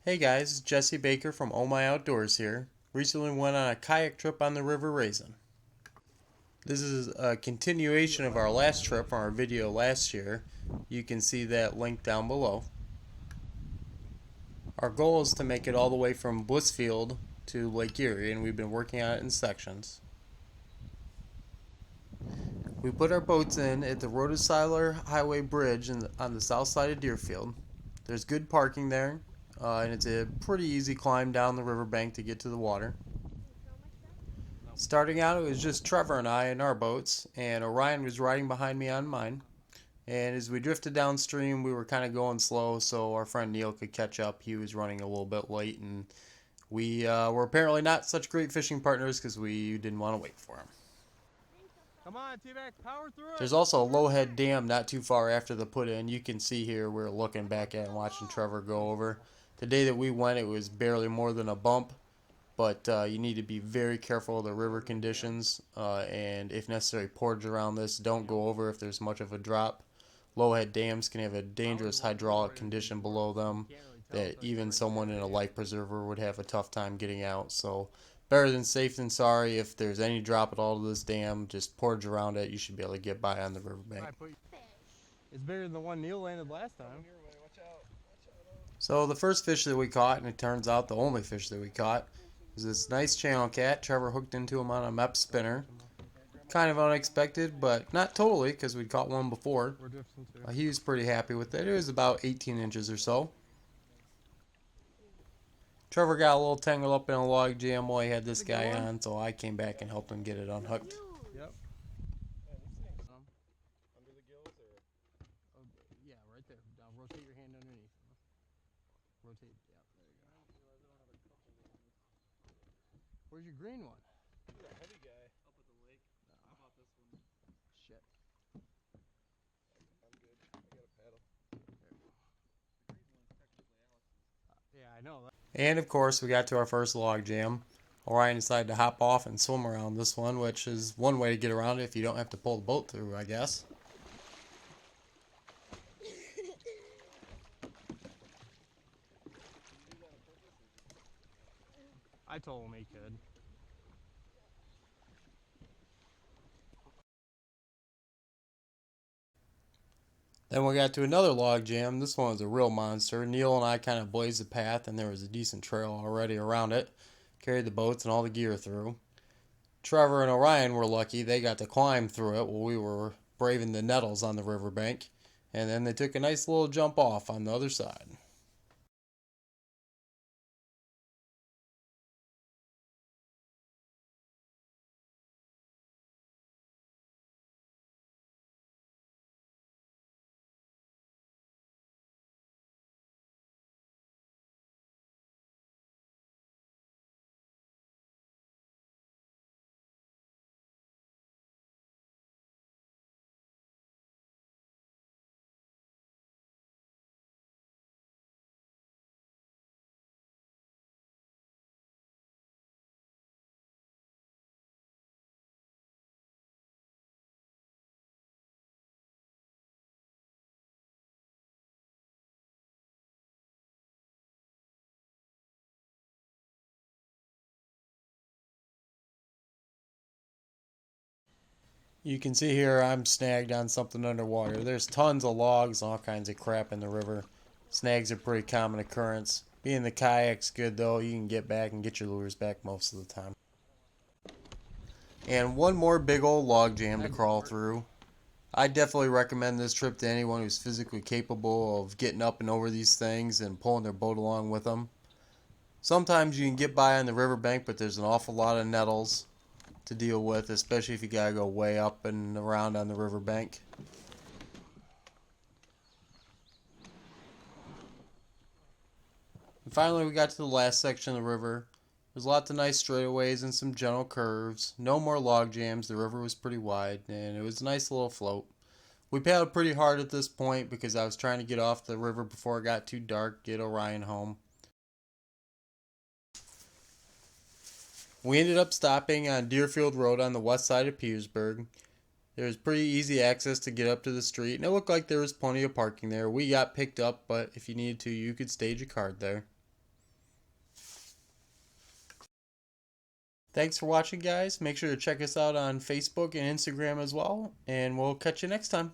Hey guys, Jesse Baker from OHMI Outdoors here. Recently went on a kayak trip on the River Raisin. This is a continuation of our last trip from our video last year. You can see that link down below. Our goal is to make it all the way from Blissfield to Lake Erie, and we've been working on it in sections. We put our boats in at the Rhodesiler Highway Bridge on the south side of Deerfield. There's good parking there, and it's a pretty easy climb down the riverbank to get to the water. Starting out, it was just Trevor and I in our boats, and Orion was riding behind me on mine. And as we drifted downstream, we were kind of going slow, so our friend Neil could catch up. He was running a little bit late, and we were apparently not such great fishing partners because we didn't want to wait for him. Come on, T-Mac, power through it. There's also a low-head dam not too far after the put-in. You can see here we're looking back at and watching Trevor go over. The day that we went, it was barely more than a bump. But you need to be very careful of the river conditions, and if necessary, portage around this. Don't go over if there's much of a drop. Low-head dams can have a dangerous hydraulic condition below them that even someone in a life preserver would have a tough time getting out. So better than safe than sorry. If there's any drop at all to this dam, just portage around it. You should be able to get by on the riverbank. It's bigger than the one Neil landed last time. So the first fish that we caught, and it turns out the only fish that we caught, is this nice channel cat. Trevor hooked into him on a MEP spinner. Kind of unexpected, but not totally, because we'd caught one before. He was pretty happy with it. It was about 18 inches or so. Trevor got a little tangled up in a log jam while he had this guy on, so I came back and helped him get it unhooked. Yep. Under the gills, or? Oh, yeah, right there. Now rotate your hand underneath. Rotate. Yeah, there you go. Where's your green one? He's a heavy guy. Up at the lake. How about this one? Shit. I'm good. I got a paddle. There we go. The green one's technically Alex's. Yeah, I know that. And of course, we got to our first log jam. Orion decided to hop off and swim around this one, which is one way to get around it if you don't have to pull the boat through, I guess. I told him he could. Then we got to another log jam. This one was a real monster. Neil and I kind of blazed the path, and there was a decent trail already around it. Carried the boats and all the gear through. Trevor and Orion were lucky. They got to climb through it while we were braving the nettles on the riverbank. And then they took a nice little jump off on the other side. You can see here I'm snagged on something underwater. There's tons of logs, all kinds of crap in the river. Snags are pretty common occurrence. Being the kayak's good though, you can get back and get your lures back most of the time. And one more big old log jam to crawl through. I definitely recommend this trip to anyone who's physically capable of getting up and over these things and pulling their boat along with them. Sometimes you can get by on the riverbank, but there's an awful lot of nettles to deal with, especially if you gotta go way up and around on the riverbank. And finally, we got to the last section of the river. There's lots of nice straightaways and some gentle curves. No more log jams. The river was pretty wide, and it was a nice little float. We paddled pretty hard at this point because I was trying to get off the river before it got too dark, get Orion home. We ended up stopping on Deerfield Road on the west side of Petersburg. There was pretty easy access to get up to the street, and it looked like there was plenty of parking there. We got picked up, but if you needed to, you could stage a card there. Thanks for watching, guys. Make sure to check us out on Facebook and Instagram as well, and we'll catch you next time.